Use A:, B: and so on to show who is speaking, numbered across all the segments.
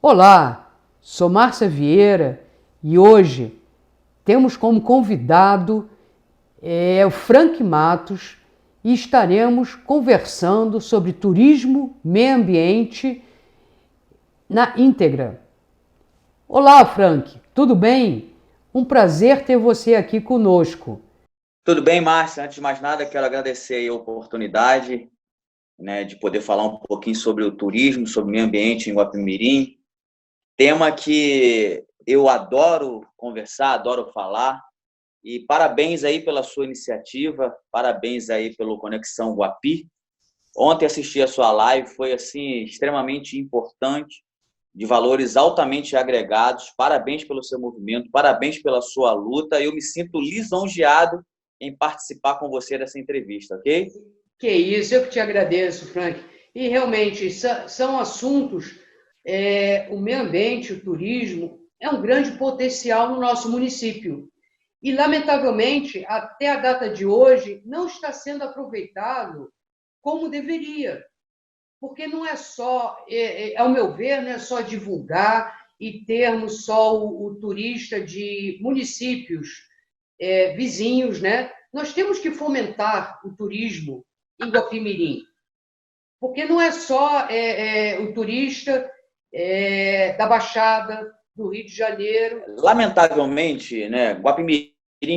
A: Olá, sou Márcia Vieira e hoje temos como convidado o Frank Matos e estaremos conversando sobre turismo, meio ambiente na íntegra. Olá, Frank, tudo bem? Um prazer ter você aqui conosco.
B: Tudo bem, Márcia? Antes de mais nada, quero agradecer a oportunidade, de poder falar um pouquinho sobre o turismo, sobre o meio ambiente em Guapimirim. Tema que eu adoro conversar, adoro falar. E parabéns aí pela sua iniciativa, parabéns aí pelo Conexão Guapi. Ontem assisti a sua live, foi assim extremamente importante, de valores altamente agregados. Parabéns pelo seu movimento, parabéns pela sua luta. Eu me sinto lisonjeado em participar com você dessa entrevista, ok?
A: Que isso, eu que te agradeço, Frank. E realmente são assuntos, o meio ambiente, o turismo, é um grande potencial no nosso município. E, lamentavelmente, até a data de hoje, não está sendo aproveitado como deveria. Porque não é só, ao meu ver, não é só divulgar e termos só o turista de municípios vizinhos, né? Nós temos que fomentar o turismo em Guapimirim, porque não é só o turista da Baixada, do Rio de Janeiro.
B: Lamentavelmente, Guapimirim,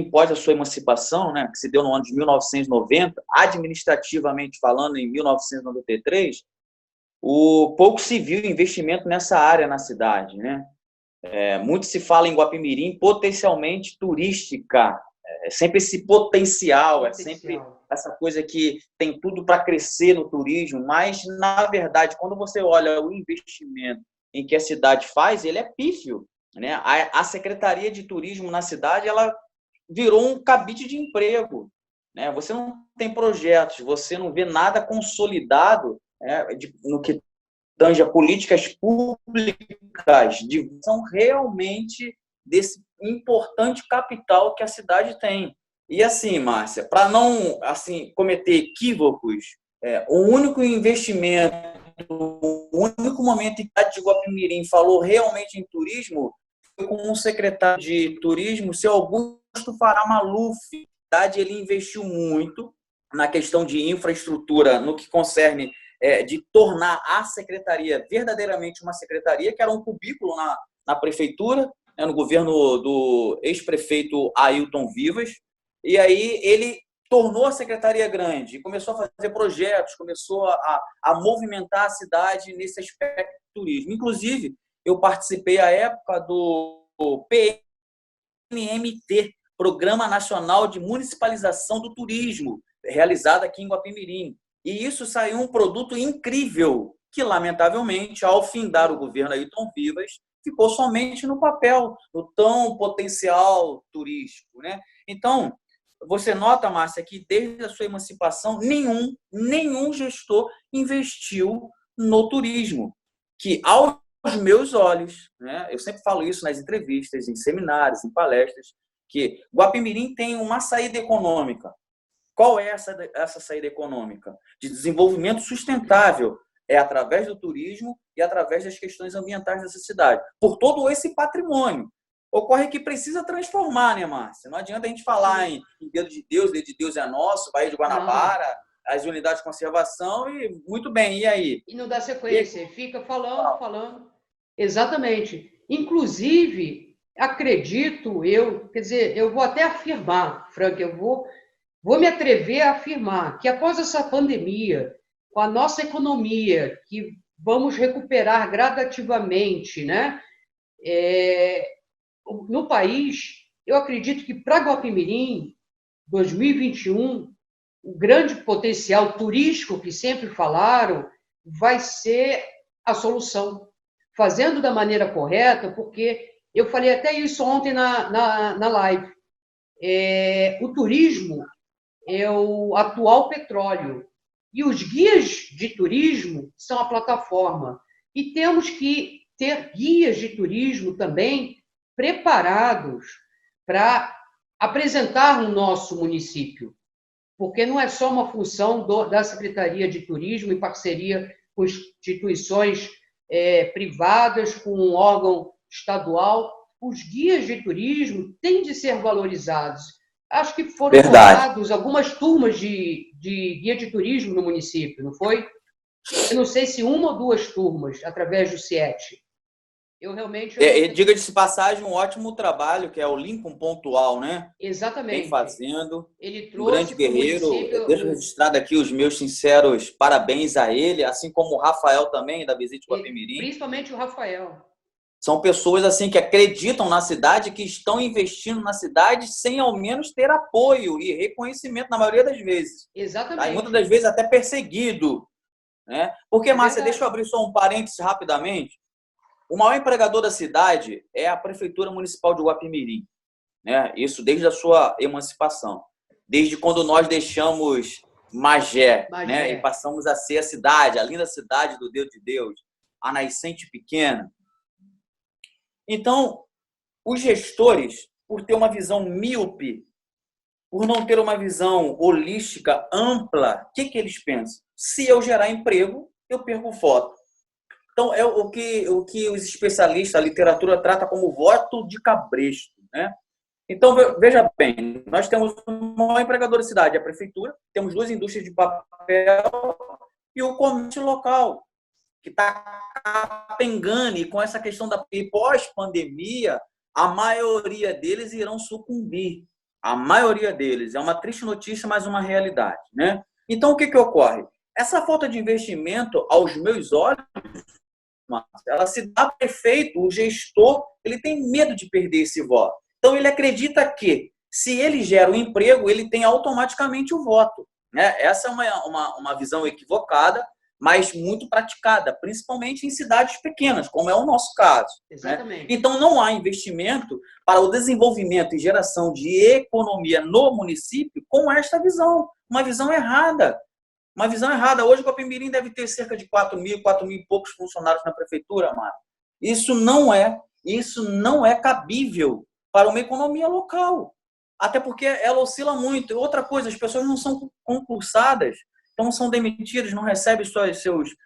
B: após a sua emancipação, que se deu no ano de 1990, administrativamente falando, em 1993, o pouco se viu investimento nessa área na cidade, né? Muito se fala em Guapimirim potencialmente turística, sempre esse potencial, é sempre essa coisa que tem tudo para crescer no turismo, mas, na verdade, quando você olha o investimento em que a cidade faz, ele é pífio, né? A Secretaria de Turismo na cidade, ela virou um cabide de emprego, né? Você não tem projetos, você não vê nada consolidado, no que tange a políticas públicas são realmente desse importante capital que a cidade tem. E assim, Márcia, para não assim cometer equívocos, o único investimento, o único momento em que a cidade de Guapimirim falou realmente em turismo foi com um secretário de turismo, o seu Augusto Fará Maluf. A cidade ele investiu muito na questão de infraestrutura, no que concerne de tornar a secretaria verdadeiramente uma secretaria, que era um cubículo na prefeitura, no governo do ex-prefeito Ailton Vivas. E aí ele tornou a secretaria grande, começou a fazer projetos, começou a movimentar a cidade nesse aspecto do turismo. Inclusive, eu participei à época do PNMT, Programa Nacional de Municipalização do Turismo, realizado aqui em Guapimirim. E isso saiu um produto incrível, que, lamentavelmente, ao findar o governo Ailton Vivas, ficou somente no papel, no tão potencial turístico, né? Então, você nota, Márcia, que desde a sua emancipação, nenhum gestor investiu no turismo, que, aos meus olhos, né, eu sempre falo isso nas entrevistas, em seminários, em palestras, que Guapimirim tem uma saída econômica. Qual é essa saída econômica? De desenvolvimento sustentável. É através do turismo e através das questões ambientais dessa cidade. Por todo esse patrimônio. Ocorre que precisa transformar, né, Márcia? Não adianta a gente falar em Dedo de Deus é nosso, Baía de Guanabara, as unidades de conservação e muito bem, e aí?
A: E não dá sequência, fica falando. Exatamente. Inclusive, acredito eu, quer dizer, eu vou até afirmar, Frank, eu vou me atrever a afirmar que após essa pandemia, com a nossa economia, que vamos recuperar gradativamente, né? No país, eu acredito que para Guapimirim, 2021, o grande potencial turístico que sempre falaram vai ser a solução, fazendo da maneira correta, porque eu falei até isso ontem na live. O turismo é o atual petróleo. E os guias de turismo são a plataforma. E temos que ter guias de turismo também preparados para apresentar no nosso município. Porque não é só uma função da Secretaria de Turismo, em parceria com instituições privadas com um órgão estadual. Os guias de turismo têm de ser valorizados. Acho que foram formados algumas turmas de guia de turismo no município, não foi? Eu não sei se uma ou duas turmas, através do CIET.
B: Diga-se de passagem, um ótimo trabalho, que é o Lincoln Pontual, né?
A: Exatamente.
B: Vem fazendo.
A: Ele trouxe
B: um grande guerreiro. Deixa registrado aqui os meus sinceros parabéns a ele, assim como o Rafael também, da Visite Guapimirim.
A: Principalmente o Rafael.
B: São pessoas assim que acreditam na cidade, que estão investindo na cidade sem ao menos ter apoio e reconhecimento na maioria das vezes.
A: Exatamente.
B: Tá? E muitas das vezes até perseguido. Né? Porque, Márcia, deixa eu abrir só um parênteses rapidamente. O maior empregador da cidade é a Prefeitura Municipal de Guapimirim. Né? Isso desde a sua emancipação. Desde quando nós deixamos Magé. Né? E passamos a ser a cidade, a linda cidade do Deus de Deus, a nascente pequena. Então, os gestores, por ter uma visão míope, por não ter uma visão holística, ampla, o que eles pensam? Se eu gerar emprego, eu perco voto. Então, é o que os especialistas, a literatura, trata como voto de cabresto. Né? Então, veja bem, nós temos o maior empregador da cidade, a prefeitura, temos 2 indústrias de papel e o comércio local, que está capengando, e com essa questão da pós-pandemia, a maioria deles irão sucumbir. A maioria deles. É uma triste notícia, mas uma realidade. Né? Então, o que ocorre? Essa falta de investimento, aos meus olhos, ela se dá prefeito, o gestor, ele tem medo de perder esse voto. Então, ele acredita que, se ele gera um emprego, ele tem automaticamente o voto. Né? Essa é uma visão equivocada, mas muito praticada, principalmente em cidades pequenas, como é o nosso caso.
A: Exatamente.
B: Né? Então, não há investimento para o desenvolvimento e geração de economia no município com esta visão. Uma visão errada. Uma visão errada. Hoje, o Guapimirim deve ter cerca de 4 mil e poucos funcionários na prefeitura, Mara. Isso não é cabível para uma economia local. Até porque ela oscila muito. Outra coisa, as pessoas não são concursadas. Então, são demitidos, não recebem seus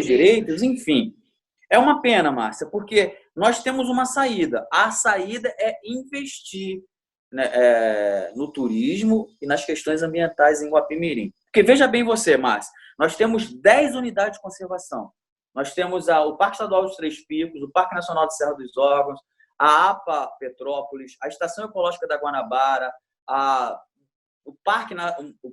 B: direitos, enfim. É uma pena, Márcia, porque nós temos uma saída. A saída é investir, né, no turismo e nas questões ambientais em Guapimirim. Porque veja bem você, Márcia, nós temos 10 unidades de conservação. Nós temos o Parque Estadual dos Três Picos, o Parque Nacional de Serra dos Órgãos, a APA Petrópolis, a Estação Ecológica da Guanabara, o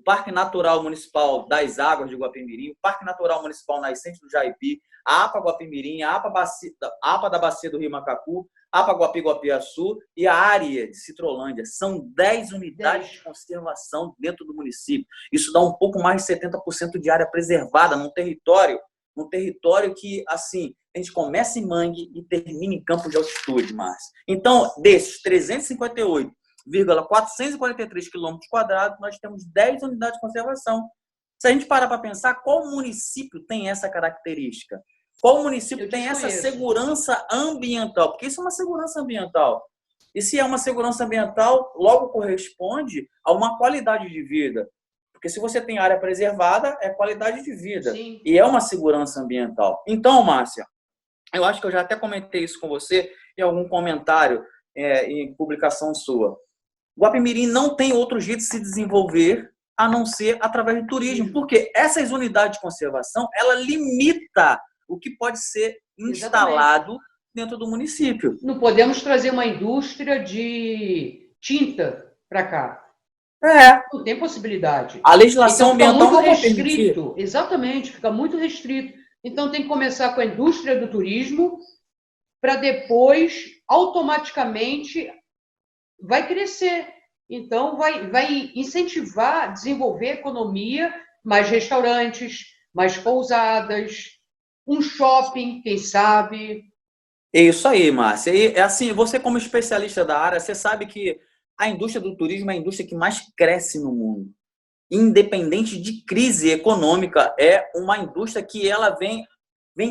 B: Parque Natural Municipal das Águas de Guapimirim, o Parque Natural Municipal Nascente do Jaipi, a APA Guapimirim, a APA da Bacia do Rio Macacu, a APA Guapi-Guapiaçu e a área de Citrolândia. São 10 unidades de conservação dentro do município. Isso dá um pouco mais de 70% de área preservada num território que, assim, a gente começa em mangue e termina em campo de altitude, Márcia. Então, desses 358,443 quilômetros quadrados, nós temos 10 unidades de conservação. Se a gente parar para pensar, qual município tem essa característica? Qual município tem essa segurança ambiental? Porque isso é uma segurança ambiental. E se é uma segurança ambiental, logo corresponde a uma qualidade de vida. Porque se você tem área preservada, é qualidade de vida.
A: Sim.
B: E é uma segurança ambiental. Então, Márcia, eu acho que eu já até comentei isso com você em algum comentário em publicação sua. Guapimirim não tem outro jeito de se desenvolver a não ser através do turismo. Porque essas unidades de conservação, ela limita o que pode ser instalado dentro do município.
A: Não podemos trazer uma indústria de tinta para cá. Não tem possibilidade.
B: A legislação
A: então,
B: ambiental
A: muito
B: não
A: restrito. Exatamente, fica muito restrito. Então, tem que começar com a indústria do turismo para depois, automaticamente, vai crescer. Então, vai incentivar, desenvolver a economia, mais restaurantes, mais pousadas, um shopping, quem sabe.
B: É isso aí, Márcia. E, assim, você como especialista da área, você sabe que a indústria do turismo é a indústria que mais cresce no mundo. Independente de crise econômica, é uma indústria que ela vem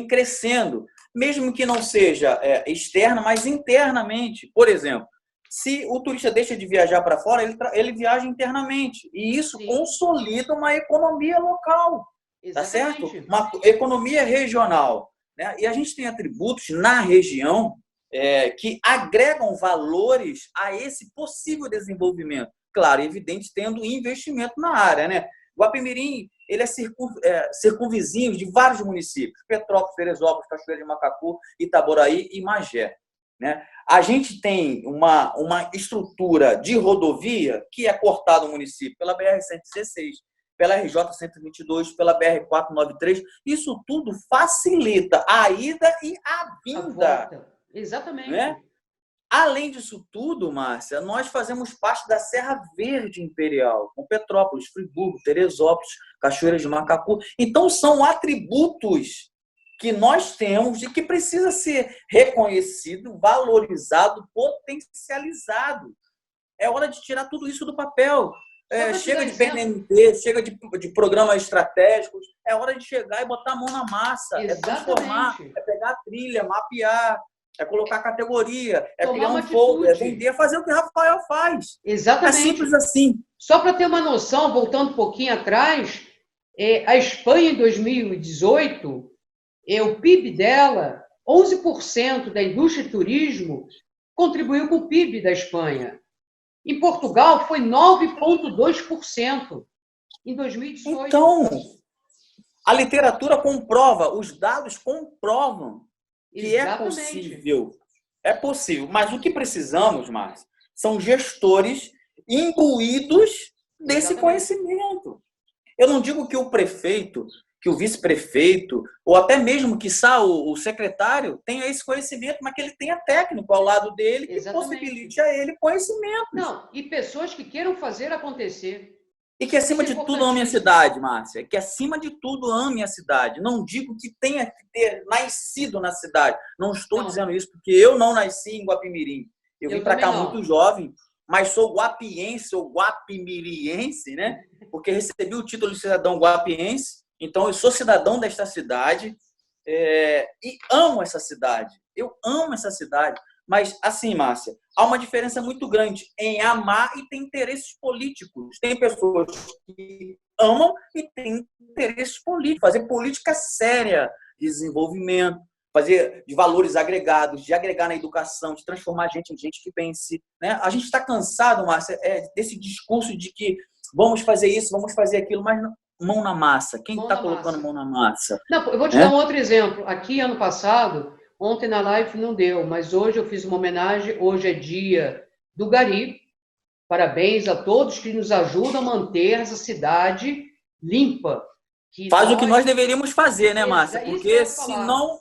B: crescendo, mesmo que não seja externa, mas internamente. Por exemplo, se o turista deixa de viajar para fora, ele viaja internamente. E isso consolida uma economia local. Tá certo? Uma economia regional. né? E a gente tem atributos na região que agregam valores a esse possível desenvolvimento. Claro, evidente, tendo investimento na área, né? Guapimirim, ele é circunvizinho de vários municípios: Petrópolis, Teresópolis, Cachoeira de Macacu, Itaboraí e Magé, né? A gente tem uma estrutura de rodovia que é cortada no município pela BR-116, pela RJ-122, pela BR-493. Isso tudo facilita a ida e a vinda.
A: Exatamente.
B: Né? Além disso tudo, Márcia, nós fazemos parte da Serra Verde Imperial, com Petrópolis, Friburgo, Teresópolis, Cachoeira de Macacu. Então, são atributos que nós temos e que precisa ser reconhecido, valorizado, potencializado. É hora de tirar tudo isso do papel. Chega de PNNT, chega de programas estratégicos. É hora de chegar e botar a mão na massa.
A: Exatamente.
B: É transformar, é pegar a trilha, mapear, é colocar categoria, é
A: tomar
B: criar um
A: uma
B: folder, é
A: atitude.
B: vender, fazer o que o Rafael faz.
A: Exatamente.
B: É simples assim.
A: Só para ter uma noção, voltando um pouquinho atrás, a Espanha, em 2018, o PIB dela, 11% da indústria de turismo contribuiu com o PIB da Espanha. Em Portugal, foi 9,2% em 2018.
B: Então, a literatura comprova, os dados comprovam que
A: Exatamente.
B: é possível. É possível. Mas o que precisamos, Márcio, são gestores imbuídos desse conhecimento. Eu não digo que o prefeito, que o vice-prefeito, ou até mesmo, quiçá, o secretário tenha esse conhecimento, mas que ele tenha técnico ao lado dele que possibilite a ele conhecimento.
A: Não, e pessoas que queiram fazer acontecer.
B: E que, acima de tudo, ame a cidade, Márcia. Que, acima de tudo, ame a cidade. Não digo que tenha que ter nascido na cidade. Não estou dizendo isso, porque eu não nasci em Guapimirim. Eu vim para cá muito jovem, mas sou guapiense ou guapimiriense, né? Porque recebi o título de cidadão guapiense. Então, eu sou cidadão desta cidade e amo essa cidade. Eu amo essa cidade. Mas, assim, Márcia, há uma diferença muito grande em amar e ter interesses políticos. Tem pessoas que amam e têm interesses políticos. Fazer política séria de desenvolvimento, fazer de valores agregados, de agregar na educação, de transformar a gente em gente que pense. Né? A gente está cansado, Márcia, desse discurso de que vamos fazer isso, vamos fazer aquilo, mas não, mão na massa. Quem está colocando mão na massa?
A: Não, eu vou te dar um outro exemplo. Aqui, ano passado, ontem na live não deu, mas hoje eu fiz uma homenagem. Hoje é dia do Gari. Parabéns a todos que nos ajudam a manter essa cidade limpa.
B: Faz o que nós deveríamos fazer, né, Márcia? Porque senão,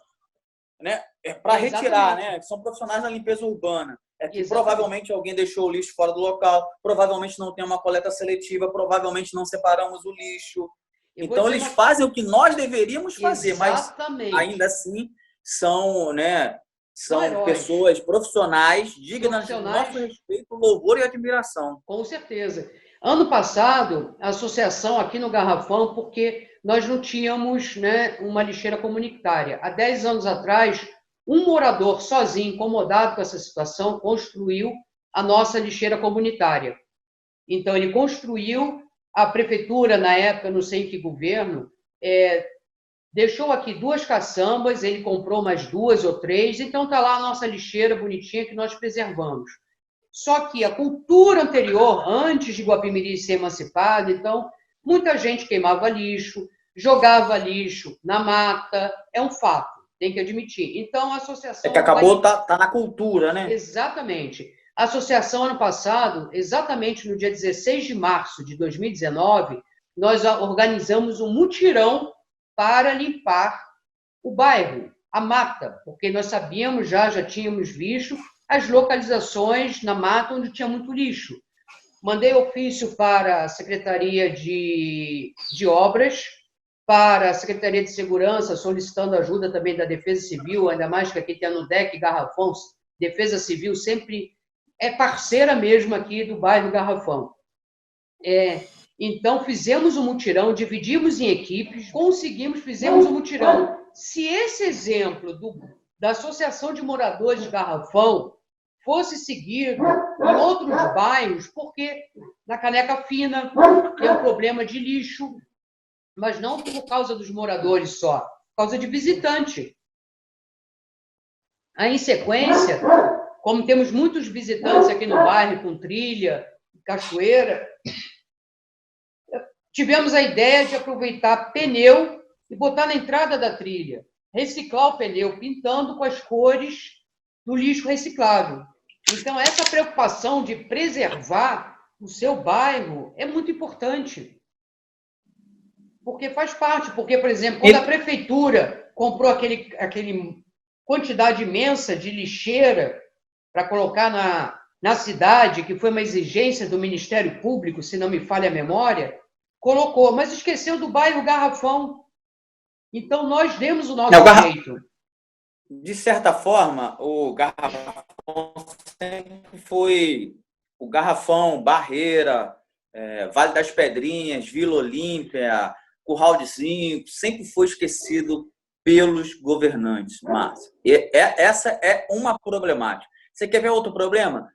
B: né, é para retirar, né? São profissionais da limpeza urbana. É que provavelmente alguém deixou o lixo fora do local, provavelmente não tem uma coleta seletiva, provavelmente não separamos o lixo. Então, eles fazem o que nós deveríamos fazer, mas ainda assim são, né, são pessoas profissionais dignas de nosso respeito, louvor e admiração.
A: Com certeza. Ano passado, a associação aqui no Garrafão, porque nós não tínhamos, né, uma lixeira comunitária. Há 10 anos atrás, um morador sozinho, incomodado com essa situação, construiu a nossa lixeira comunitária. Então, ele construiu, a prefeitura, na época, não sei em que governo, deixou aqui 2 caçambas, ele comprou mais 2 ou 3, então está lá a nossa lixeira bonitinha que nós preservamos. Só que a cultura anterior, antes de Guapimirim ser emancipado, então, muita gente queimava lixo, jogava lixo na mata, é um fato, tem que admitir. Então, a associação...
B: que acabou, tá na cultura, né?
A: Exatamente. A associação, ano passado, exatamente no dia 16 de março de 2019, nós organizamos um mutirão para limpar o bairro, a mata, porque nós sabíamos já tínhamos visto as localizações na mata onde tinha muito lixo. Mandei ofício para a Secretaria de Obras, para a Secretaria de Segurança, solicitando ajuda também da Defesa Civil, ainda mais que aqui tem a NUDEC Garrafão, Defesa Civil sempre é parceira mesmo aqui do bairro Garrafão. Então, fizemos um mutirão, dividimos em equipes, fizemos um mutirão. Se esse exemplo da Associação de Moradores de Garrafão fosse seguido em outros bairros, porque na Caneca Fina tem um problema de lixo, mas não por causa dos moradores só, por causa de visitante. Aí, em sequência, como temos muitos visitantes aqui no bairro, com trilha, cachoeira, tivemos a ideia de aproveitar pneu e botar na entrada da trilha, reciclar o pneu, pintando com as cores do lixo reciclável. Então, essa preocupação de preservar o seu bairro é muito importante, porque faz parte. Porque, por exemplo, quando a prefeitura comprou aquele quantidade imensa de lixeira para colocar na cidade, que foi uma exigência do Ministério Público, se não me falha a memória, colocou, mas esqueceu do bairro Garrafão. Então, nós demos o nosso jeito.
B: De certa forma, o Garrafão sempre foi o Garrafão, Barreira, Vale das Pedrinhas, Vila Olímpia, Curral de Cinco, sempre foi esquecido pelos governantes, Márcia. Essa é uma problemática. Você quer ver outro problema?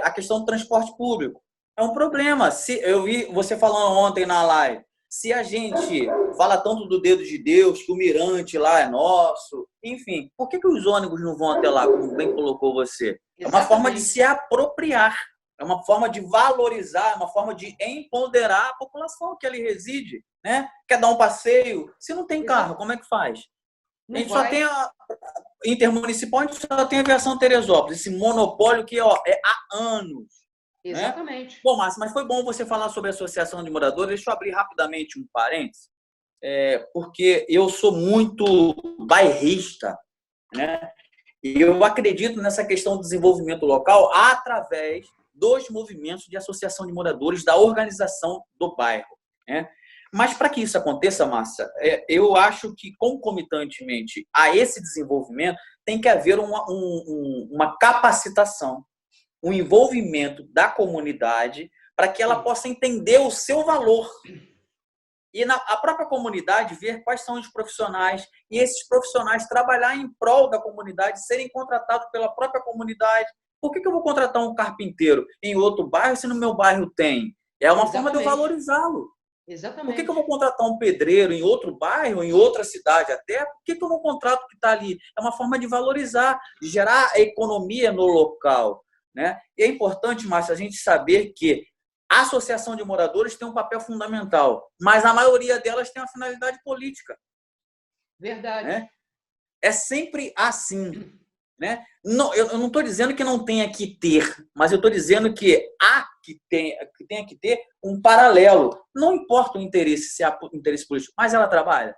B: A questão do transporte público. É um problema. Eu vi você falando ontem na live, se a gente fala tanto do dedo de Deus, que o mirante lá é nosso, enfim, por que os ônibus não vão até lá, como bem colocou você? É uma forma de se apropriar, é uma forma de valorizar, é uma forma de empoderar a população que ali reside, né? Quer dar um passeio? Se não tem carro, como é que faz? A gente só tem a intermunicipal, a gente só tem a aviação Teresópolis, esse monopólio que é há anos.
A: Exatamente.
B: Né? Bom, Márcio, mas foi bom você falar sobre a associação de moradores. Deixa eu abrir rapidamente um parênteses, porque eu sou muito bairrista, né? E eu acredito nessa questão do desenvolvimento local através dos movimentos de associação de moradores, da organização do bairro, né? Mas para que isso aconteça, Márcia, eu acho que concomitantemente a esse desenvolvimento tem que haver uma capacitação, um envolvimento da comunidade para que ela possa entender o seu valor. E a própria comunidade ver quais são os profissionais e esses profissionais trabalhar em prol da comunidade, serem contratados pela própria comunidade. Por que eu vou contratar um carpinteiro em outro bairro se no meu bairro tem? É uma forma de eu valorizá-lo.
A: Exatamente.
B: Por que eu vou contratar um pedreiro em outro bairro, em outra cidade até? Por que eu não contrato o que está ali? É uma forma de valorizar, de gerar economia no local. Né? E é importante, Márcia, a gente saber que a associação de moradores tem um papel fundamental, mas a maioria delas tem uma finalidade política.
A: Verdade.
B: Né? É sempre assim. Né? Não, eu não estou dizendo que não tenha que ter, mas eu estou dizendo que tenha que ter um paralelo. Não importa o interesse, se há interesse político, mas ela trabalha,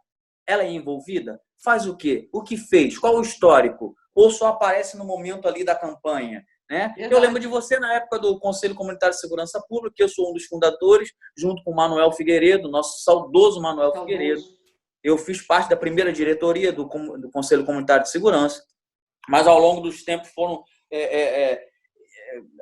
B: ela é envolvida, faz o quê? O que fez? Qual o histórico? Ou só aparece no momento ali da campanha? Né? Eu lembro de você na época do Conselho Comunitário de Segurança Pública, que eu sou um dos fundadores, junto com o Manuel Figueiredo, nosso saudoso Manuel Figueiredo. Eu fiz parte da primeira diretoria do Conselho Comunitário de Segurança, mas ao longo dos tempos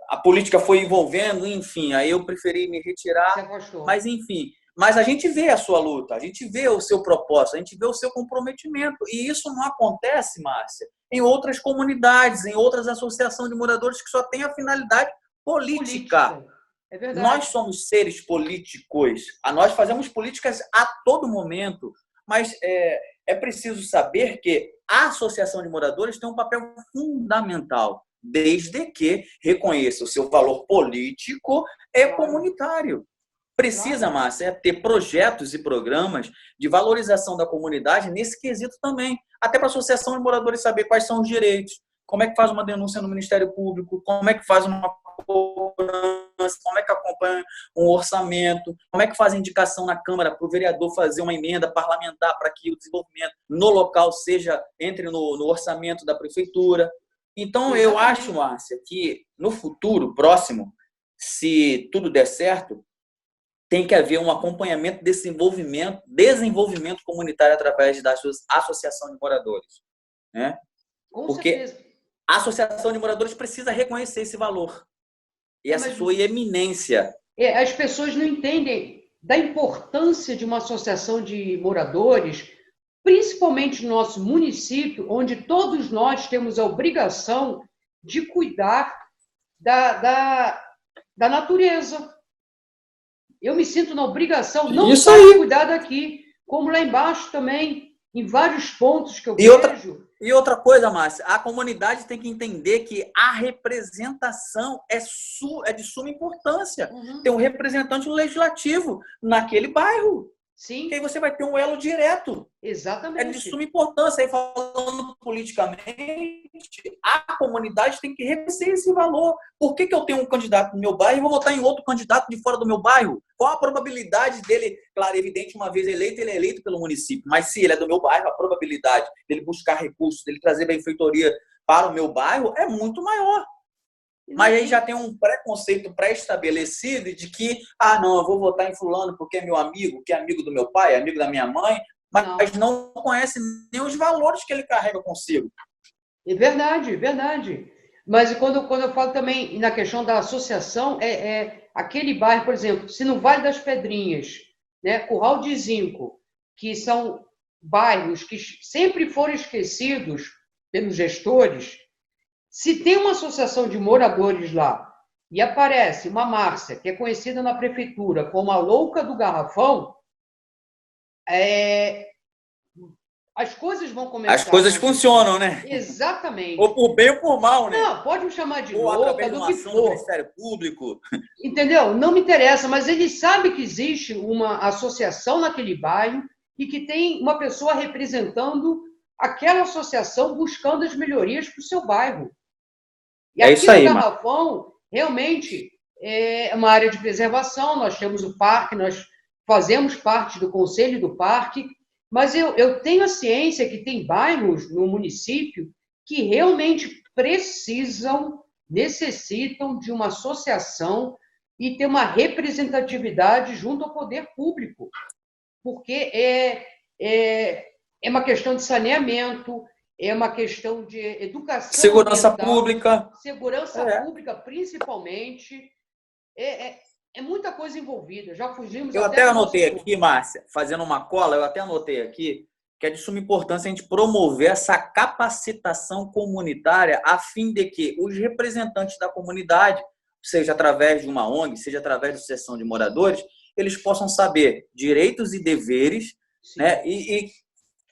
B: a política foi envolvendo, enfim, aí eu preferi me retirar, mas enfim. Mas a gente vê a sua luta, a gente vê o seu propósito, a gente vê o seu comprometimento. E isso não acontece, Márcia, em outras comunidades, em outras associações de moradores que só têm a finalidade política.
A: É verdade.
B: Nós somos seres políticos, nós fazemos políticas a todo momento, mas é preciso saber que a associação de moradores tem um papel fundamental, desde que reconheça o seu valor político e comunitário. Precisa, Márcia, ter projetos e programas de valorização da comunidade nesse quesito também. Até para a associação de moradores saber quais são os direitos, como é que faz uma denúncia no Ministério Público, como é que faz uma cobrança, como é que acompanha um orçamento, como é que faz a indicação na Câmara para o vereador fazer uma emenda parlamentar para que o desenvolvimento no local entre no orçamento da prefeitura. Então, eu acho, Márcia, que no futuro próximo, se tudo der certo, tem que haver um acompanhamento desse desenvolvimento comunitário através da associação de moradores. Né? Porque a associação de moradores precisa reconhecer esse valor e essa sua eminência.
A: As pessoas não entendem da importância de uma associação de moradores, principalmente no nosso município, onde todos nós temos a obrigação de cuidar da natureza. Eu me sinto na obrigação não só de cuidar daqui, como lá embaixo também. em vários pontos que eu
B: vejo. E outra coisa, Márcia, a comunidade tem que entender que a representação é de suma importância. Tem um representante no legislativo naquele bairro.
A: Sim.
B: Que aí você vai ter um elo direto.
A: Exatamente.
B: É de suma importância. Aí, falando politicamente, a comunidade tem que reconhecer esse valor. Por que eu tenho um candidato no meu bairro e vou votar em outro candidato de fora do meu bairro? Qual a probabilidade dele, claro, evidente, uma vez eleito, ele é eleito pelo município, mas se ele é do meu bairro, a probabilidade dele buscar recursos, dele trazer benfeitoria para o meu bairro é muito maior. Mas aí já tem um preconceito pré-estabelecido de que, não, eu vou votar em fulano porque é meu amigo, que é amigo do meu pai, amigo da minha mãe, mas não conhece nem os valores que ele carrega consigo.
A: É verdade, verdade. Mas quando eu falo também na questão da associação, aquele bairro, por exemplo, se no Vale das Pedrinhas, né, Curral de Zinco, que são bairros que sempre foram esquecidos pelos gestores, se tem uma associação de moradores lá e aparece uma Márcia, que é conhecida na prefeitura como a louca do garrafão, as coisas vão começar.
B: As coisas funcionam, né?
A: Exatamente.
B: Ou por bem ou por mal, né?
A: Não, pode me chamar de
B: ou
A: louca, do que for.
B: Do Ministério Público.
A: Entendeu? Não me interessa, mas ele sabe que existe uma associação naquele bairro e que tem uma pessoa representando aquela associação buscando as melhorias para o seu bairro. E aqui
B: isso aí,
A: no Garrafão, realmente, é uma área de preservação, nós temos o parque, nós fazemos parte do conselho do parque, mas eu tenho a ciência que tem bairros no município que realmente necessitam de uma associação e ter uma representatividade junto ao poder público, porque é uma questão de saneamento, é uma questão de educação
B: segurança
A: ambiental,
B: pública.
A: Segurança pública, principalmente. É muita coisa envolvida. Já fugimos.
B: Eu até anotei aqui, Márcia, fazendo uma cola, eu até anotei aqui que é de suma importância a gente promover essa capacitação comunitária a fim de que os representantes da comunidade, seja através de uma ONG, seja através de associação de moradores, eles possam saber direitos e deveres, né? E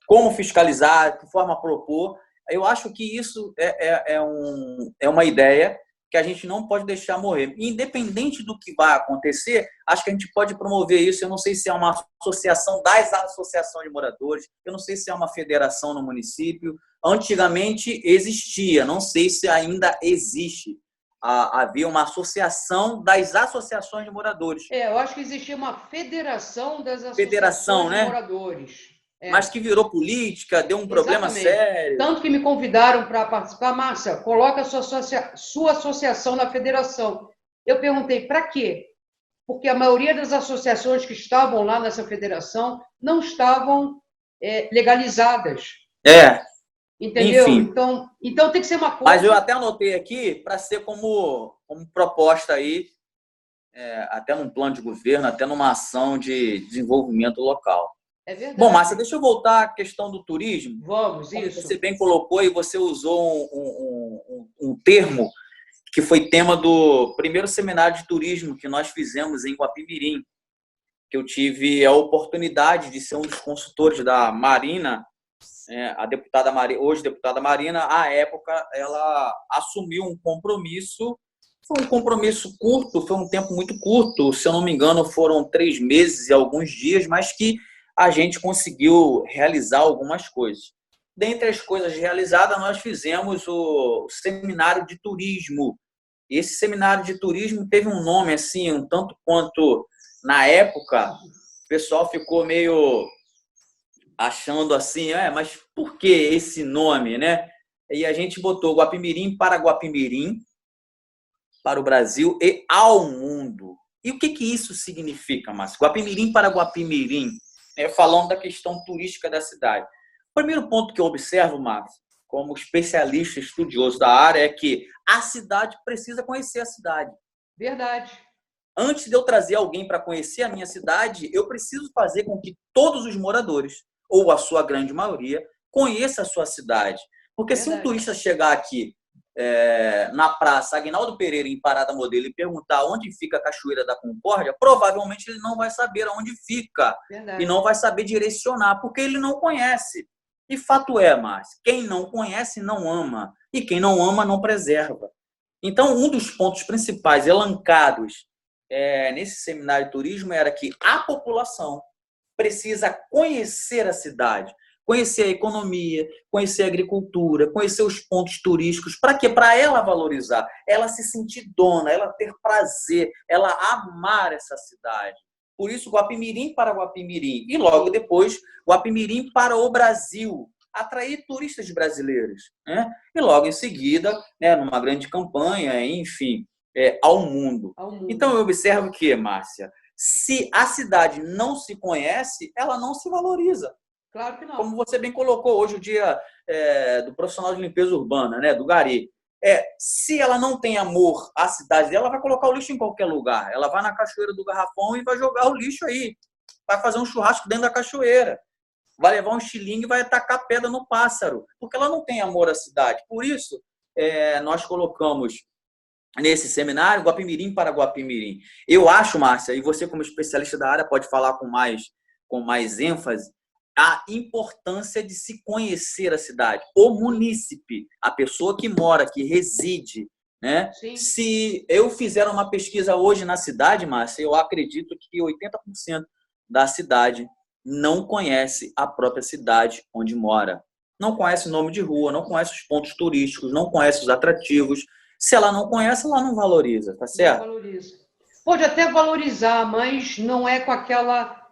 B: como fiscalizar, que forma propor. Eu acho que isso é uma ideia que a gente não pode deixar morrer. Independente do que vai acontecer, acho que a gente pode promover isso. Eu não sei se é uma associação das associações de moradores, eu não sei se é uma federação no município. Antigamente existia, não sei se ainda existe. Havia uma associação das associações de moradores.
A: Eu acho que existia uma federação das associações de moradores.
B: Mas que virou política, deu um problema sério.
A: Tanto que me convidaram para participar. Márcia, coloca a sua associação na federação. Eu perguntei, para quê? Porque a maioria das associações que estavam lá nessa federação não estavam legalizadas. Entendeu?
B: Enfim.
A: Então tem que ser uma coisa...
B: Mas eu até anotei aqui para ser como proposta aí, até num plano de governo, até numa ação de desenvolvimento local.
A: É verdade.
B: Bom, Márcia, deixa eu voltar à questão do turismo.
A: Vamos,
B: Como
A: isso.
B: você bem colocou e você usou um termo que foi tema do primeiro seminário de turismo que nós fizemos em Guapimirim, que eu tive a oportunidade de ser um dos consultores da Marina, a deputada Marina, hoje deputada Marina, à época ela assumiu um compromisso. Foi um compromisso curto, foi um tempo muito curto, se eu não me engano foram 3 meses e alguns dias, mas que a gente conseguiu realizar algumas coisas. Dentre as coisas realizadas, nós fizemos o seminário de turismo. Esse seminário de turismo teve um nome assim, um tanto quanto, na época, o pessoal ficou meio achando assim, mas por que esse nome, né? E a gente botou Guapimirim, para o Brasil e ao mundo. E o que isso significa, Márcio? Guapimirim para Guapimirim. Falando da questão turística da cidade. O primeiro ponto que eu observo, Márcio, como especialista estudioso da área, é que a cidade precisa conhecer a cidade.
A: Verdade.
B: Antes de eu trazer alguém para conhecer a minha cidade, eu preciso fazer com que todos os moradores, ou a sua grande maioria, conheça a sua cidade. Porque se um turista chegar aqui na praça Aguinaldo Pereira, em Parada Modelo, e perguntar onde fica a Cachoeira da Concórdia, provavelmente ele não vai saber aonde fica. Verdade. E não vai saber direcionar, porque ele não conhece. E fato é, Márcio, quem não conhece não ama, e quem não ama não preserva. Então, um dos pontos principais elencados nesse seminário de turismo era que a população precisa conhecer a cidade, conhecer a economia, conhecer a agricultura, conhecer os pontos turísticos. Para quê? Para ela valorizar, ela se sentir dona, ela ter prazer, ela amar essa cidade. Por isso, Guapimirim para Guapimirim. E logo depois, Guapimirim para o Brasil. Atrair turistas brasileiros. Né? E logo em seguida, né, numa grande campanha, enfim, ao mundo. Então, eu observo que, Márcia, se a cidade não se conhece, ela não se valoriza.
A: Claro que não.
B: Como você bem colocou, hoje o dia do profissional de limpeza urbana, né, do gari. Se ela não tem amor à cidade dela, ela vai colocar o lixo em qualquer lugar. Ela vai na cachoeira do Garrafão e vai jogar o lixo aí. Vai fazer um churrasco dentro da cachoeira. Vai levar um estilingue e vai atacar pedra no pássaro. Porque ela não tem amor à cidade. Por isso, nós colocamos nesse seminário Guapimirim para Guapimirim. Eu acho, Márcia, e você como especialista da área pode falar com mais ênfase, a importância de se conhecer a cidade, o munícipe, a pessoa que mora, que reside, né?
A: Sim.
B: Se eu fizer uma pesquisa hoje na cidade, Márcia, eu acredito que 80% da cidade não conhece a própria cidade onde mora. Não conhece o nome de rua, não conhece os pontos turísticos, não conhece os atrativos. Se ela não conhece, ela não valoriza, tá certo?
A: Não valoriza. Pode até valorizar, mas não é com aquela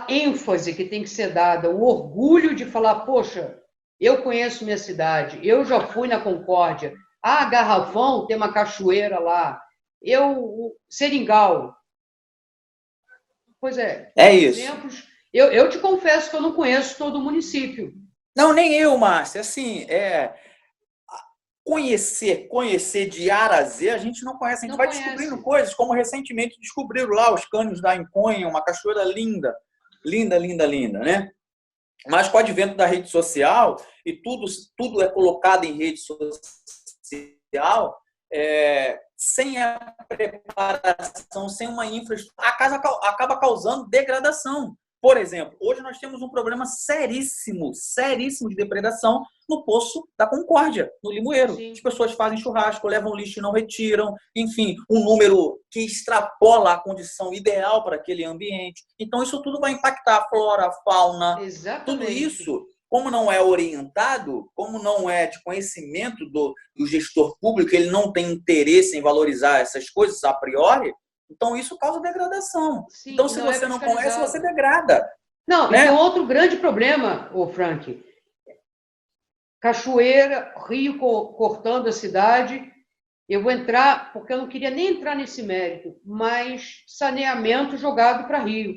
A: ênfase que tem que ser dada, o orgulho de falar, poxa, eu conheço minha cidade, eu já fui na Concórdia, Garrafão tem uma cachoeira lá, Seringal. Pois é.
B: É isso.
A: Exemplos, eu te confesso que eu não conheço todo o município.
B: Não, nem eu, Márcia. Assim, conhecer de A a Z, a gente não conhece. A gente vai descobrindo coisas, como recentemente descobriram lá os cânions da Enconha, uma cachoeira linda, linda, linda, linda, né? Mas com o advento da rede social, e tudo é colocado em rede social, sem a preparação, sem uma infraestrutura, a casa acaba causando degradação. Por exemplo, hoje nós temos um problema seríssimo de depredação no Poço da Concórdia, no Limoeiro.
A: Sim.
B: As pessoas fazem churrasco, levam lixo e não retiram. Enfim, um número que extrapola a condição ideal para aquele ambiente. Então, isso tudo vai impactar a flora, a fauna.
A: Exatamente.
B: Tudo isso, como não é orientado, como não é de conhecimento do gestor público, ele não tem interesse em valorizar essas coisas a priori, então isso causa degradação.
A: Sim,
B: então, se você não conhece, você degrada.
A: Não,
B: né?
A: E tem outro grande problema, Frank. Cachoeira, rio cortando a cidade. Eu vou entrar, porque eu não queria nem entrar nesse mérito, mas saneamento jogado para rio.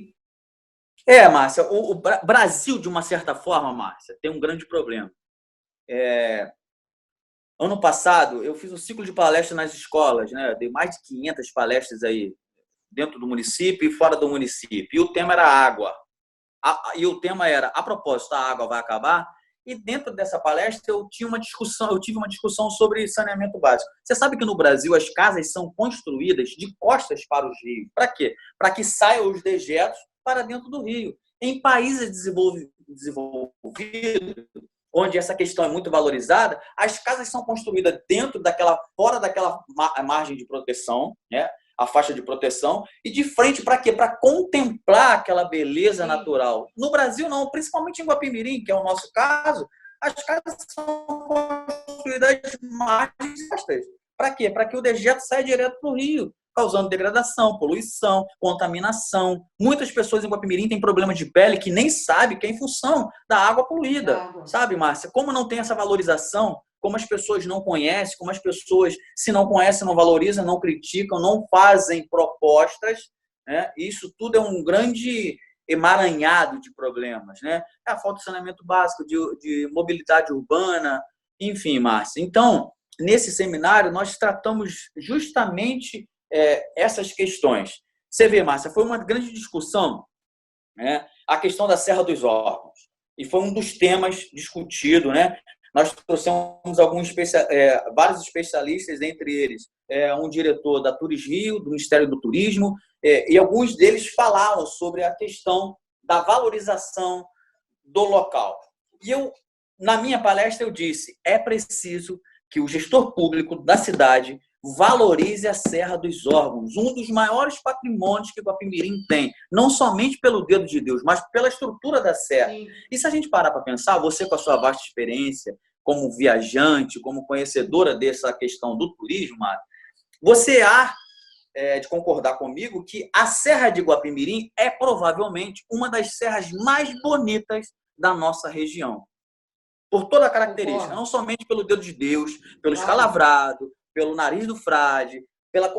B: Márcia, o Brasil, de uma certa forma, Márcia, tem um grande problema. Ano passado, eu fiz um ciclo de palestras nas escolas, né? Dei mais de 500 palestras aí, dentro do município e fora do município. E o tema era água. E o tema era, a propósito, a água vai acabar? E dentro dessa palestra eu tive uma discussão sobre saneamento básico. Você sabe que no Brasil as casas são construídas de costas para os rios. Para quê? Para que saiam os dejetos para dentro do rio. Em países desenvolvidos, onde essa questão é muito valorizada, as casas são construídas fora daquela margem de proteção, né? A faixa de proteção, e de frente para quê? Para contemplar aquela beleza natural. No Brasil, não, principalmente em Guapimirim, que é o nosso caso, as casas são construídas de margens costas. Para quê? Para que o dejeto saia direto para o rio, causando degradação, poluição, contaminação. Muitas pessoas em Guapimirim têm problemas de pele que nem sabem que é em função da água poluída. Sabe, Márcia? Como não tem essa valorização, como as pessoas não conhecem, como as pessoas, se não conhecem, não valorizam, não criticam, não fazem propostas, né? Isso tudo é um grande emaranhado de problemas, né? A falta de saneamento básico, de mobilidade urbana, enfim, Márcia. Então, nesse seminário, nós tratamos justamente essas questões. Você vê, Márcia, foi uma grande discussão, né? A questão da Serra dos Órgãos. E foi um dos temas discutidos, né? Nós trouxemos vários especialistas, entre eles um diretor da Turis Rio, do Ministério do Turismo, e alguns deles falaram sobre a questão da valorização do local. E na minha palestra, eu disse, é preciso que o gestor público da cidade valorize a Serra dos Órgãos, um dos maiores patrimônios que Guapimirim tem, não somente pelo dedo de Deus, mas pela estrutura da serra. Sim. E se a gente parar para pensar, você com a sua vasta experiência, como viajante, como conhecedora dessa questão do turismo, você há de concordar comigo que a Serra de Guapimirim é provavelmente uma das serras mais bonitas da nossa região. Por toda a característica, não somente pelo dedo de Deus, pelo escalavrado, pelo nariz do frade, pela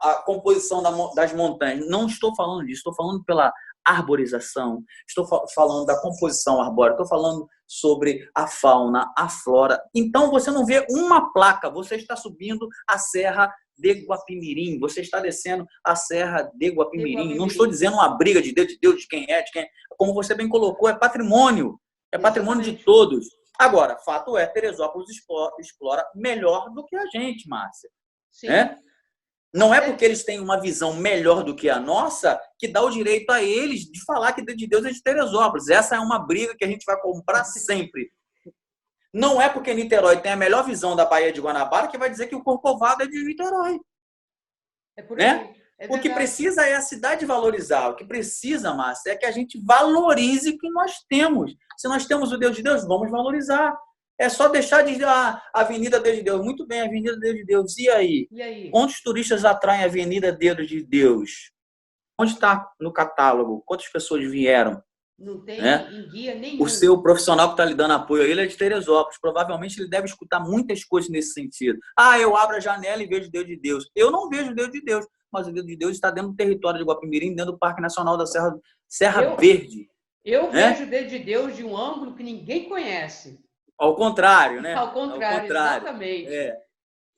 B: a composição das montanhas. Não estou falando disso, estou falando pela arborização, estou falando da composição arbórea, estou falando sobre a fauna, a flora. Então, você não vê uma placa, você está subindo a Serra de Guapimirim, você está descendo a Serra de Guapimirim. Não estou dizendo uma briga de Deus, de quem é, como você bem colocou, é patrimônio. É patrimônio de todos. Agora, fato é, Teresópolis explora melhor do que a gente, Márcia. Sim. Não é porque eles têm uma visão melhor do que a nossa que dá o direito a eles de falar que de Deus é de Teresópolis. Essa é uma briga que a gente vai comprar sempre. Não é porque Niterói tem a melhor visão da Baía de Guanabara que vai dizer que o Corcovado é de Niterói. É por aí. O que precisa é a cidade valorizar. O que precisa, Márcia, é que a gente valorize o que nós temos. Se nós temos o Deus de Deus, vamos valorizar. É só deixar de dizer a Avenida Deus de Deus. Muito bem, Avenida Deus de Deus. E aí? Quantos turistas atraem a Avenida Deus de Deus? Onde está no catálogo? Quantas pessoas vieram?
A: Não tem em guia nenhum.
B: O seu profissional que está lhe dando apoio a ele é de Teresópolis. Provavelmente ele deve escutar muitas coisas nesse sentido. Eu abro a janela e vejo Deus de Deus. Eu não vejo Deus de Deus, mas o Deus de Deus está dentro do território de Guapimirim, dentro do Parque Nacional da Serra Verde.
A: Eu vejo o Deus de Deus de um ângulo que ninguém conhece.
B: Ao contrário, né?
A: Ao contrário. Exatamente.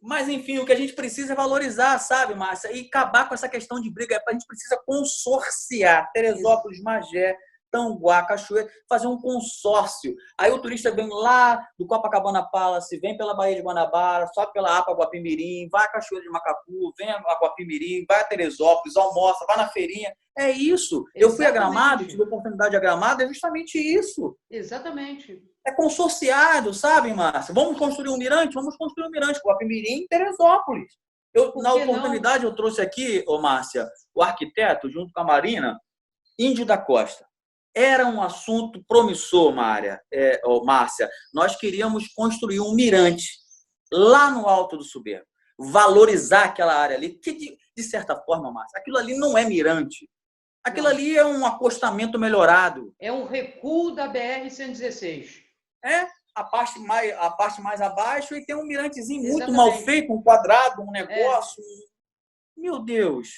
B: Mas, enfim, o que a gente precisa é valorizar, sabe, Márcia? E acabar com essa questão de briga. A gente precisa consorciar Teresópolis, Magé, Tanguá, Cachoeira, fazer um consórcio. Aí o turista vem lá do Copacabana Palace, vem pela Baía de Guanabara, sobe pela APA Guapimirim, vai a Cachoeira de Macacu, vem a Guapimirim, vai a Teresópolis, almoça, vai na feirinha. É isso. Exatamente. Eu fui a Gramado, tive a oportunidade de Gramado, é justamente isso.
A: Exatamente.
B: É consorciado, sabe, Márcia? Vamos construir um mirante? Vamos construir um mirante. Guapimirim e Teresópolis. Na oportunidade, eu trouxe aqui, Márcia, o arquiteto, junto com a Marina, Índio da Costa. Era um assunto promissor, Márcia. Nós queríamos construir um mirante lá no alto do Soberbo. Valorizar aquela área ali, que, de certa forma, Márcia, aquilo ali não é mirante. Aquilo ali é um acostamento melhorado.
A: É um recuo da BR-116.
B: A parte mais abaixo e tem um mirantezinho muito mal feito, um quadrado, um negócio. Meu Deus!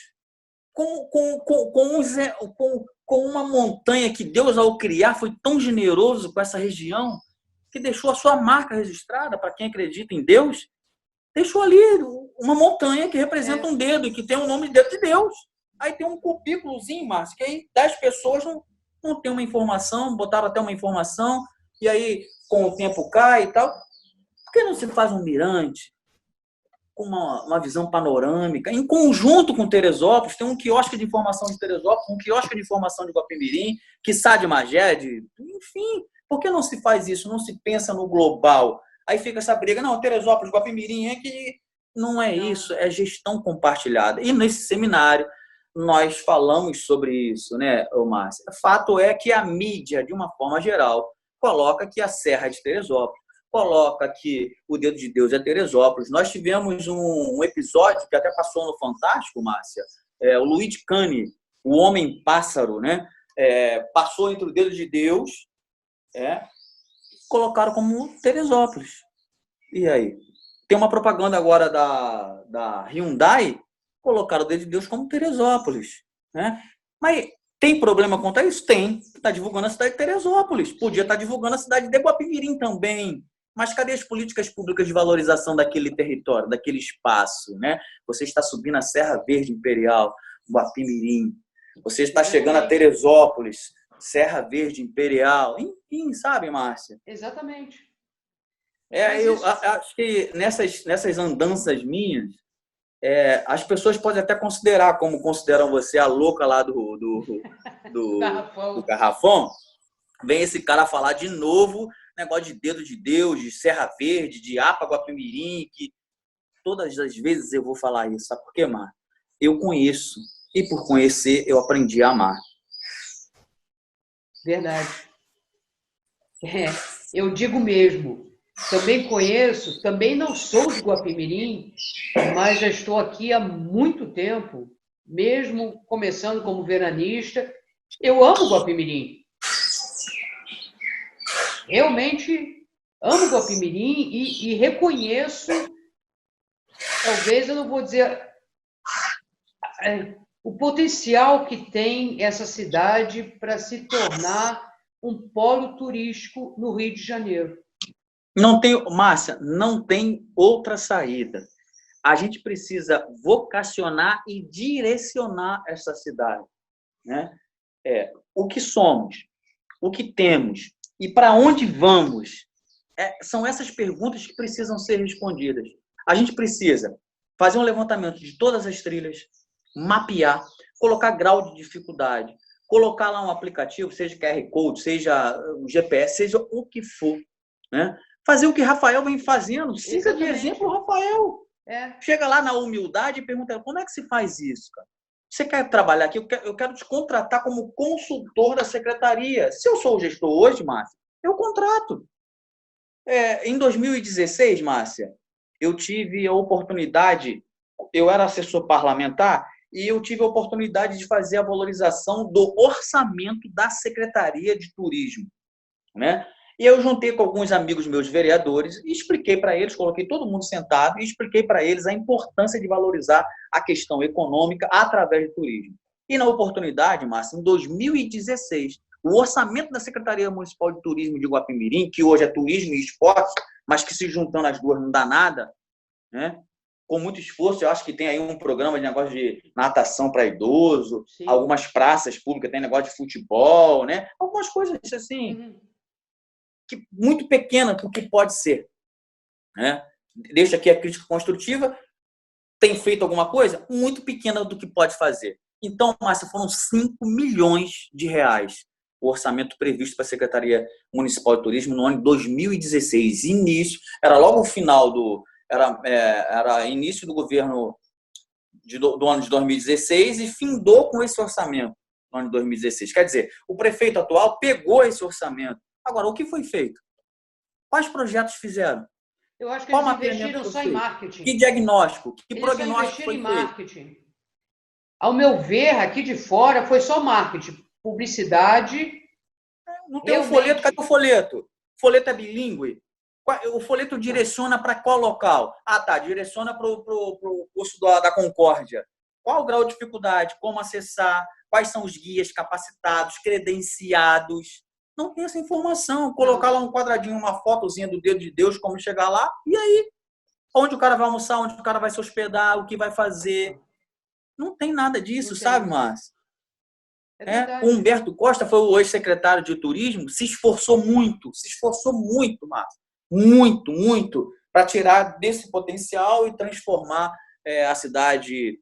B: Com uma montanha que Deus, ao criar, foi tão generoso com essa região que deixou a sua marca registrada, para quem acredita em Deus, deixou ali uma montanha que representa um dedo e que tem o nome de dedo de Deus. Aí tem um cubículozinho, Márcio, que aí 10 pessoas não tem uma informação, botaram até uma informação, e aí com o tempo cai e tal. Por que não se faz um mirante com uma visão panorâmica, em conjunto com Teresópolis? Tem um quiosque de informação de Teresópolis, um quiosque de informação de Guapimirim, quiçá de Magé, enfim, por que não se faz isso? Não se pensa no global? Aí fica essa briga, não, Teresópolis, Guapimirim, que não é isso, é gestão compartilhada. E nesse seminário nós falamos sobre isso, né, Márcia? Fato é que a mídia, de uma forma geral, coloca que a Serra é de Teresópolis, coloca que o dedo de Deus é Teresópolis. Nós tivemos um episódio que até passou no Fantástico, Márcia, o Luigi Cani, o Homem-Pássaro, né? Passou entre o dedo de Deus, colocaram como Teresópolis. E aí? Tem uma propaganda agora da Hyundai, colocaram o dedo de Deus como Teresópolis, né? Mas tem problema quanto a isso? Tem. Está divulgando a cidade de Teresópolis. Podia estar divulgando a cidade de Guapimirim também. Mas cadê as políticas públicas de valorização daquele território, daquele espaço, né? Você está subindo a Serra Verde Imperial, Guapimirim. Você está chegando a Teresópolis, Serra Verde Imperial. Enfim, sabe, Márcia?
A: Exatamente. Mas
B: Eu
A: isso,
B: acho que nessas andanças minhas, as pessoas podem até considerar, como consideram você, a louca lá
A: do
B: do
A: garrafão,
B: garrafão. Vem esse cara falar de novo, negócio de dedo de Deus, de Serra Verde, de APA Guapimirim, que todas as vezes eu vou falar isso. Sabe por quê, Mar? Eu conheço. E por conhecer, eu aprendi a amar.
A: verdade. Eu digo mesmo, também conheço, também não sou de Guapimirim, mas já estou aqui há muito tempo, mesmo começando como veranista. Eu amo Guapimirim, realmente amo Guapimirim e reconheço, talvez eu não vou dizer, o potencial que tem essa cidade para se tornar um polo turístico no Rio de Janeiro.
B: Não tem, Márcia, não tem outra saída. A gente precisa vocacionar e direcionar essa cidade, né? O que somos, o que temos e para onde vamos. São essas perguntas que precisam ser respondidas. A gente precisa fazer um levantamento de todas as trilhas, mapear, colocar grau de dificuldade, colocar lá um aplicativo, seja QR Code, seja um GPS, seja o que for, né? Fazer o que Rafael vem fazendo. Siga de exemplo o Rafael. Chega lá na humildade e pergunta, como é que se faz isso, cara? Você quer trabalhar aqui? Eu quero te contratar como consultor da secretaria. Se eu sou o gestor hoje, Márcia, eu contrato. Em 2016, Márcia, eu tive a oportunidade, eu era assessor parlamentar, e eu tive a oportunidade de fazer a valorização do orçamento da Secretaria de Turismo, né? E eu juntei com alguns amigos meus vereadores e expliquei para eles, coloquei todo mundo sentado e expliquei para eles a importância de valorizar a questão econômica através do turismo. E na oportunidade, Márcio, em 2016, o orçamento da Secretaria Municipal de Turismo de Guapimirim, que hoje é turismo e esporte, mas que se juntando as duas não dá nada, né? Com muito esforço, eu acho que tem aí um programa de negócio de natação para idoso,
A: Sim.
B: algumas praças públicas tem negócio de futebol, né? Algumas coisas assim, muito pequena para o que pode ser, né? Deixa aqui a crítica construtiva. Tem feito alguma coisa? Muito pequena do que pode fazer. Então, Márcia, foram 5 milhões de reais o orçamento previsto para a Secretaria Municipal de Turismo no ano de 2016. Início, era logo o final era início do governo do ano de 2016 e findou com esse orçamento no ano de 2016. Quer dizer, o prefeito atual pegou esse orçamento. Agora, o que foi feito? Quais projetos fizeram?
A: Eu acho que
B: Qual
A: eles
B: mapeamento
A: investiram
B: foi
A: só em
B: feito?
A: marketing.
B: Que diagnóstico? Que
A: Eles só
B: prognóstico
A: investiram
B: foi
A: em
B: feito?
A: marketing. Ao meu ver, aqui de fora, foi só marketing. Publicidade.
B: Não tem um folheto, cadê
A: Realmente.
B: o folheto? O folheto é bilíngue? O folheto direciona para qual local? Ah, tá, direciona para o curso da Concórdia. Qual o grau de dificuldade? Como acessar? Quais são os guias capacitados, credenciados? Não tem essa informação. Colocar lá um quadradinho, uma fotozinha do dedo de Deus, como chegar lá, e aí? Onde o cara vai almoçar, onde o cara vai se hospedar, o que vai fazer. Não tem nada disso, sabe, Márcio?
A: É
B: O
A: verdade.
B: Humberto Costa foi o ex-secretário de Turismo, se esforçou muito, Márcio. Muito, muito, para tirar desse potencial e transformar a cidade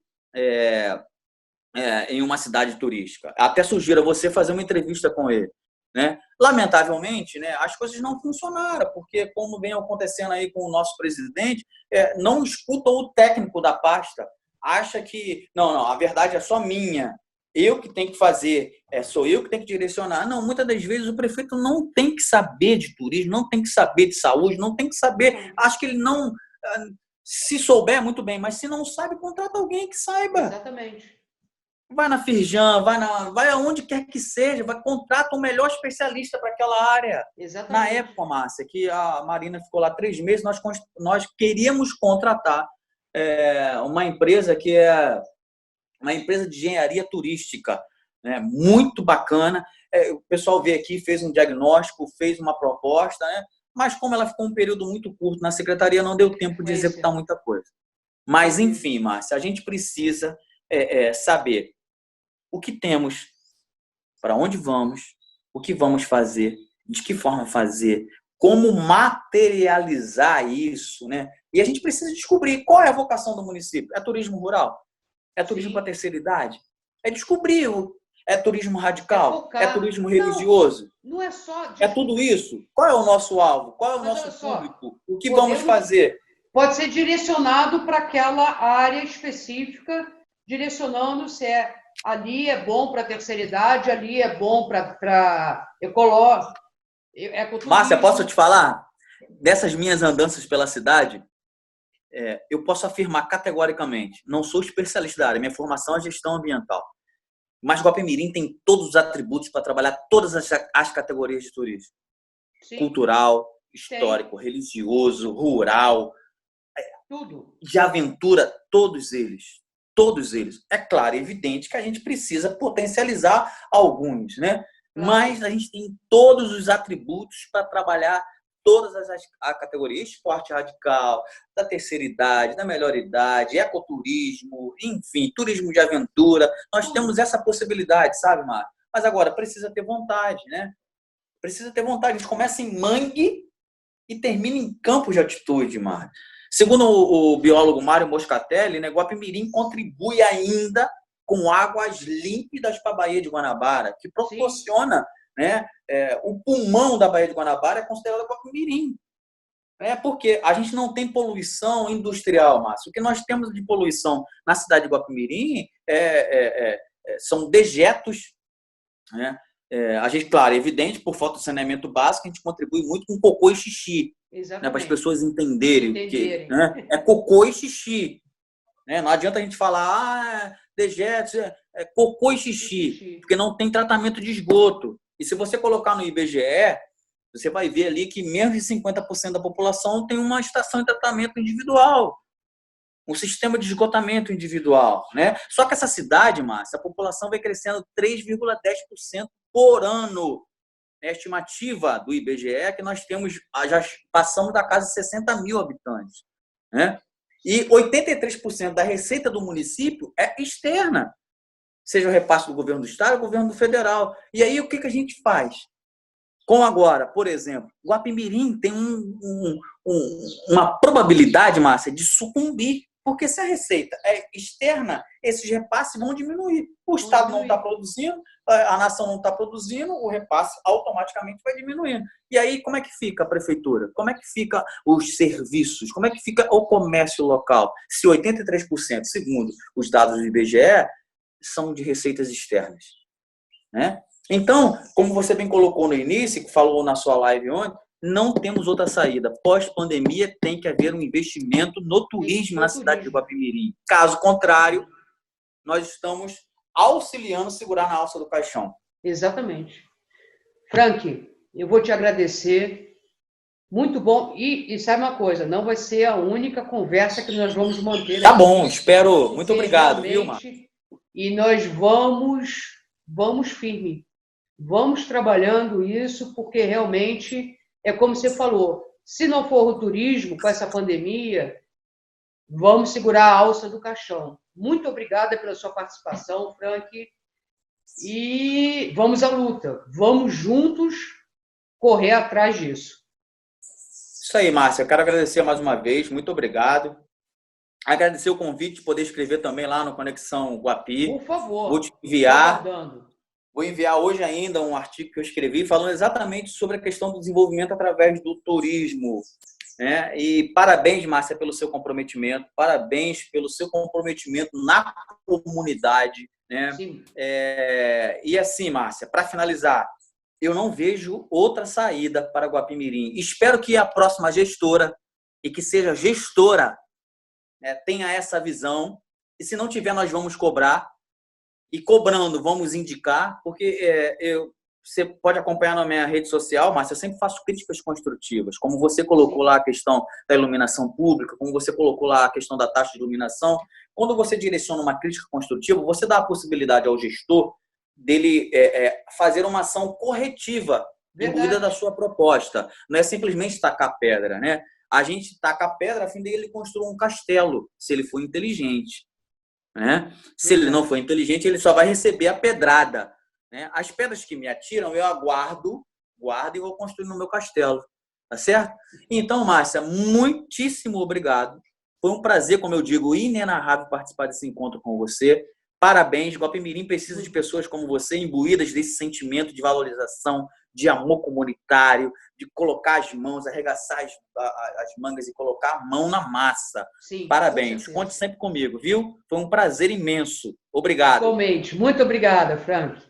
B: em uma cidade turística. Até sugiro a você fazer uma entrevista com ele. Né? Lamentavelmente, né, as coisas não funcionaram, porque, como vem acontecendo aí com o nosso presidente, não escutam o técnico da pasta, acha que, não, a verdade é só minha, eu que tenho que fazer, sou eu que tenho que direcionar. Não, muitas das vezes o prefeito não tem que saber de turismo, não tem que saber de saúde, não tem que saber, acho que ele não, se souber, muito bem, mas se não sabe, contrata alguém que saiba.
A: Exatamente.
B: Vai na Firjan, vai aonde quer que seja, contrata o melhor especialista para aquela área.
A: Exatamente.
B: Na época, Márcia, que a Marina ficou lá 3 meses, nós queríamos contratar uma empresa que é uma empresa de engenharia turística, né, muito bacana. O pessoal veio aqui, fez um diagnóstico, fez uma proposta, né, mas como ela ficou um período muito curto na secretaria, não deu tempo de executar muita coisa. Mas, enfim, Márcia, a gente precisa saber o que temos, para onde vamos, o que vamos fazer, de que forma fazer, como materializar isso, né? E a gente precisa descobrir qual é a vocação do município. É turismo rural? É turismo para a terceira idade? É descobrir. É turismo radical? É turismo religioso?
A: Não é só...
B: É tudo isso? Qual é o nosso alvo? Qual é o nosso público? O que vamos fazer?
A: Pode ser direcionado para aquela área específica, direcionando se ali é bom para a terceira idade, ali é bom para ecológico.
B: Márcia, posso te falar? Dessas minhas andanças pela cidade, eu posso afirmar categoricamente, não sou especialista da área, minha formação é gestão ambiental, mas Guapimirim tem todos os atributos para trabalhar todas as categorias de turismo. Sim. Cultural, histórico, religioso, rural,
A: tudo.
B: De aventura, todos eles. Todos eles. É claro, é evidente que a gente precisa potencializar alguns, né? Mas a gente tem todos os atributos para trabalhar todas as categorias, esporte radical, da terceira idade, da melhor idade, ecoturismo, enfim, turismo de aventura. Nós temos essa possibilidade, sabe, Mário? Mas agora, precisa ter vontade, né? Precisa ter vontade. A gente começa em Mangue e termina em Campos de Altitude, Mário. Segundo o biólogo Mário Moscatelli, né, Guapimirim contribui ainda com águas límpidas para a Baía de Guanabara, que proporciona, né, o pulmão da Baía de Guanabara é considerado Guapimirim. Porque a gente não tem poluição industrial, Márcio. O que nós temos de poluição na cidade de Guapimirim são dejetos, né? A gente, claro, é evidente, por falta de saneamento básico, a gente contribui muito com cocô e xixi. Né, para as pessoas entenderem. Que, né, é cocô e xixi. Né? Não adianta a gente falar dejetos, cocô e xixi, porque não tem tratamento de esgoto. E se você colocar no IBGE, você vai ver ali que menos de 50% da população tem uma estação de tratamento individual, um sistema de esgotamento individual. Né? Só que essa cidade, Márcia, a população vai crescendo 3,10% por ano. A estimativa do IBGE é que nós já passamos da casa de 60 mil habitantes. Né? E 83% da receita do município é externa, seja o repasse do governo do estado ou do governo federal. E aí o que a gente faz? Com agora, por exemplo, Guapimirim tem uma probabilidade, Márcia, de sucumbir. Porque se a receita é externa, esses repasses vão diminuir. O Estado não está produzindo, a nação não está produzindo, o repasse automaticamente vai diminuindo. E aí, como é que fica a prefeitura? Como é que fica os serviços? Como é que fica o comércio local? Se 83%, segundo os dados do IBGE, são de receitas externas. Né? Então, como você bem colocou no início, que falou na sua live ontem, não temos outra saída. Pós-pandemia, tem que haver um investimento no turismo na cidade de Guapimirim. Caso contrário, nós estamos auxiliando a segurar na alça do caixão.
A: Exatamente. Frank, eu vou te agradecer. Muito bom. E sabe uma coisa, não vai ser a única conversa que nós vamos manter.
B: Tá bom, espero. Muito obrigado, Vilma.
A: E nós vamos firme. Vamos trabalhando isso, porque realmente... É como você falou, se não for o turismo, com essa pandemia, vamos segurar a alça do caixão. Muito obrigada pela sua participação, Frank. E vamos à luta. Vamos juntos correr atrás disso.
B: Isso aí, Márcia. Eu quero agradecer mais uma vez. Muito obrigado. Agradecer o convite de poder escrever também lá no Conexão Guapi.
A: Por favor.
B: Vou te enviar. Vou enviar hoje ainda um artigo que eu escrevi falando exatamente sobre a questão do desenvolvimento através do turismo. Né? E parabéns, Márcia, pelo seu comprometimento. Parabéns pelo seu comprometimento na comunidade. Né? Sim. E assim, Márcia, para finalizar, eu não vejo outra saída para Guapimirim. Espero que a próxima gestora, e que seja gestora, né, tenha essa visão. E se não tiver, nós vamos cobrar. E cobrando, vamos indicar, porque você pode acompanhar na minha rede social, Márcia, eu sempre faço críticas construtivas, como você colocou lá a questão da iluminação pública, como você colocou lá a questão da taxa de iluminação. Quando você direciona uma crítica construtiva, você dá a possibilidade ao gestor dele fazer uma ação corretiva imbuída da sua proposta. Não é simplesmente tacar pedra, né? A gente taca a pedra a fim de ele construir um castelo, se ele for inteligente. Né? Se ele não for inteligente, ele só vai receber a pedrada. Né? As pedras que me atiram, eu guardo e vou construir no meu castelo. Tá certo? Então, Márcia, muitíssimo obrigado. Foi um prazer, como eu digo, inenarrável participar desse encontro com você. Parabéns. Guapimirim precisa de pessoas como você, imbuídas desse sentimento de valorização, de amor comunitário, de colocar as mãos, arregaçar as mangas e colocar a mão na massa.
A: Sim,
B: parabéns. Conte sempre comigo, viu? Foi um prazer imenso. Obrigado.
A: Igualmente. Muito obrigada, Frank.